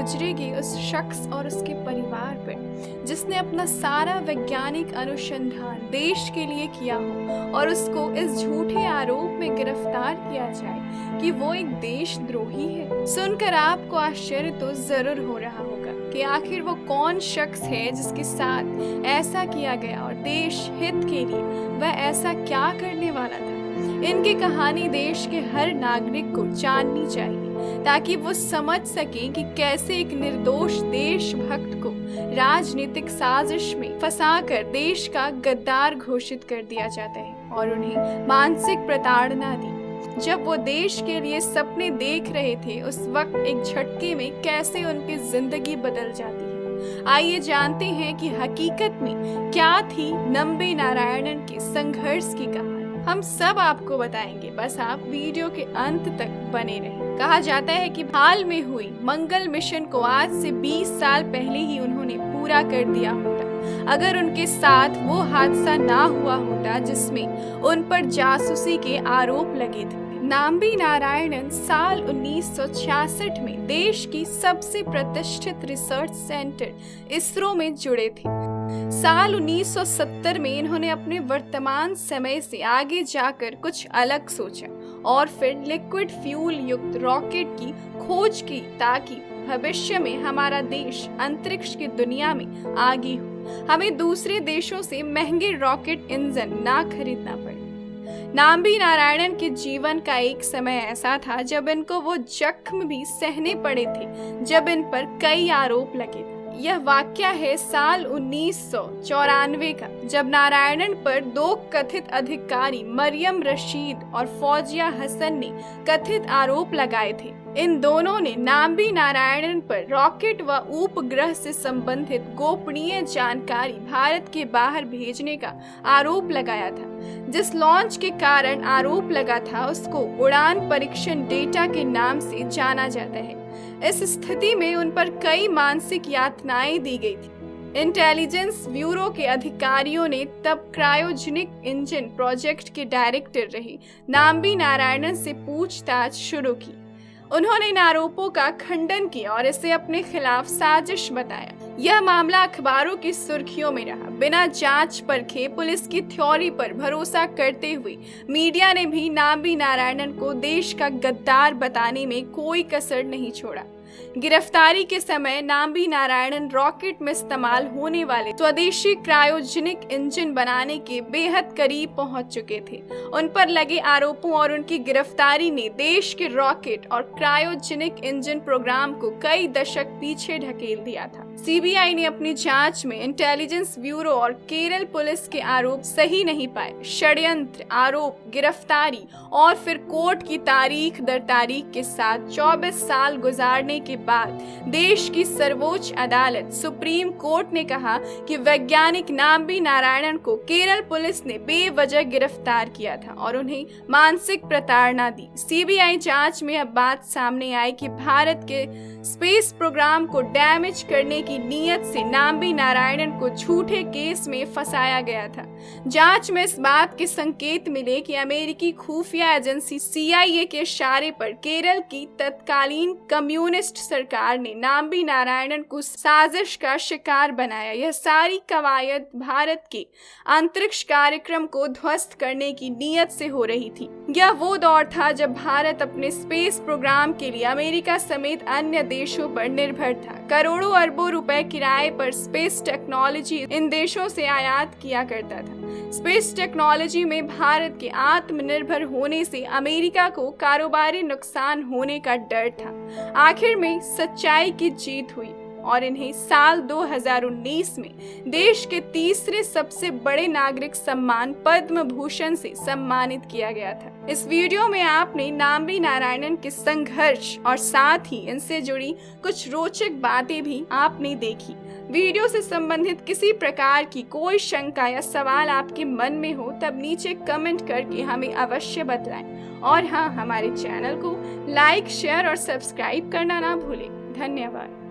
गुजरेगी उस शख्स और उसके परिवार पर जिसने अपना सारा वैज्ञानिक अनुसंधान देश के लिए किया हो और उसको इस झूठे आरोप में गिरफ्तार किया जाए कि वो एक देशद्रोही है। सुनकर आपको आश्चर्य तो जरूर हो रहा होगा कि आखिर वो कौन शख्स है जिसके साथ ऐसा किया गया और देश हित के लिए वह ऐसा क्या करने वाला था। इनकी कहानी देश के हर नागरिक को जाननी चाहिए ताकि वो समझ सके कि कैसे एक निर्दोष देशभक्त को राजनीतिक साजिश में फंसाकर देश का गद्दार घोषित कर दिया जाता है और उन्हें मानसिक प्रताड़ना दी। जब वो देश के लिए सपने देख रहे थे उस वक्त एक झटके में कैसे उनकी जिंदगी बदल जाती है। आइए जानते हैं कि हकीकत में क्या थी नम्बी नारायणन के संघर्ष की कहानी। हम सब आपको बताएंगे, बस आप वीडियो के अंत तक बने रहें। कहा जाता है कि हाल में हुई मंगल मिशन को आज से 20 साल पहले ही उन्होंने पूरा कर दिया होता अगर उनके साथ वो हादसा ना हुआ होता जिसमें उन पर जासूसी के आरोप लगे थे। नम्बी नारायणन साल 1966 में देश की सबसे प्रतिष्ठित रिसर्च सेंटर इसरो में जुड़े थे। साल 1970 में इन्होंने अपने वर्तमान समय से आगे जाकर कुछ अलग सोचा और फिर लिक्विड फ्यूल युक्त रॉकेट की खोज की ताकि भविष्य में हमारा देश अंतरिक्ष की दुनिया में आगे हो, हमें दूसरे देशों से महंगे रॉकेट इंजन ना खरीदना पड़े। नम्बी नारायणन के जीवन का एक समय ऐसा था जब इनको वो जख्म भी सहने पड़े थे जब इन पर कई आरोप लगे थे। यह वाकया है साल 1994 का जब नारायणन पर दो कथित अधिकारी मरियम रशीद और फौजिया हसन ने कथित आरोप लगाए थे। इन दोनों ने नम्बी नारायणन पर रॉकेट व उपग्रह से संबंधित गोपनीय जानकारी भारत के बाहर भेजने का आरोप लगाया था। जिस लॉन्च के कारण आरोप लगा था उसको उड़ान परीक्षण डेटा के नाम से जाना जाता है। इस स्थिति में उन पर कई मानसिक यातनाएं दी गई थी। इंटेलिजेंस ब्यूरो के अधिकारियों ने तब क्रायोजेनिक इंजन प्रोजेक्ट के डायरेक्टर रहे नम्बी नारायणन से पूछताछ शुरू की। उन्होंने इन आरोपों का खंडन किया और इसे अपने खिलाफ साजिश बताया। यह मामला अखबारों की सुर्खियों में रहा। बिना जांच परखे पुलिस की थ्योरी पर भरोसा करते हुए मीडिया ने भी नम्बी नारायणन को देश का गद्दार बताने में कोई कसर नहीं छोड़ा। गिरफ्तारी के समय नम्बी नारायणन रॉकेट में इस्तेमाल होने वाले स्वदेशी क्रायोजेनिक इंजन बनाने के बेहद करीब पहुंच चुके थे। उन पर लगे आरोपों और उनकी गिरफ्तारी ने देश के रॉकेट और क्रायोजेनिक इंजन प्रोग्राम को कई दशक पीछे ढकेल दिया था। सीबीआई ने अपनी जांच में इंटेलिजेंस ब्यूरो और केरल पुलिस के आरोप सही नहीं पाए। षड्यंत्र, आरोप, गिरफ्तारी और फिर कोर्ट की तारीख दर तारीख के साथ 24 साल गुजारने के बाद देश की सर्वोच्च अदालत सुप्रीम कोर्ट ने कहा कि वैज्ञानिक नम्बी नारायणन को केरल पुलिस ने बेवजह गिरफ्तार किया था और उन्हें मानसिक प्रताड़ना दी। सीबीआई जांच में अब बात सामने आई कि भारत के स्पेस प्रोग्राम को डैमेज करने की नीयत से नम्बी नारायणन को झूठे केस में फंसाया गया था। जांच में इस बात के संकेत मिले कि अमेरिकी खुफिया एजेंसी CIA के इशारे पर केरल की तत्कालीन कम्युनिस्ट सरकार ने नम्बी नारायणन को साजिश का शिकार बनाया। यह सारी कवायद भारत के अंतरिक्ष कार्यक्रम को ध्वस्त करने की नीयत से हो रही थी। यह वो दौर था जब भारत अपने स्पेस प्रोग्राम के लिए अमेरिका समेत अन्य देशों पर निर्भर था। करोड़ों अरबों रुपए किराए पर स्पेस टेक्नोलॉजी इन देशों से आयात किया करता था। स्पेस टेक्नोलॉजी में भारत के आत्मनिर्भर होने से अमेरिका को कारोबारी नुकसान होने का डर था। आखिर में सच्चाई की जीत हुई और इन्हें साल 2019 में देश के तीसरे सबसे बड़े नागरिक सम्मान पद्म भूषण से सम्मानित किया गया था। इस वीडियो में आपने नम्बी नारायणन के संघर्ष और साथ ही इनसे जुड़ी कुछ रोचक बातें भी आपने देखी। वीडियो से संबंधित किसी प्रकार की कोई शंका या सवाल आपके मन में हो तब नीचे कमेंट करके हमें अवश्य बताएं और हाँ, हमारे चैनल को लाइक, शेयर और सब्सक्राइब करना ना भूलें। धन्यवाद।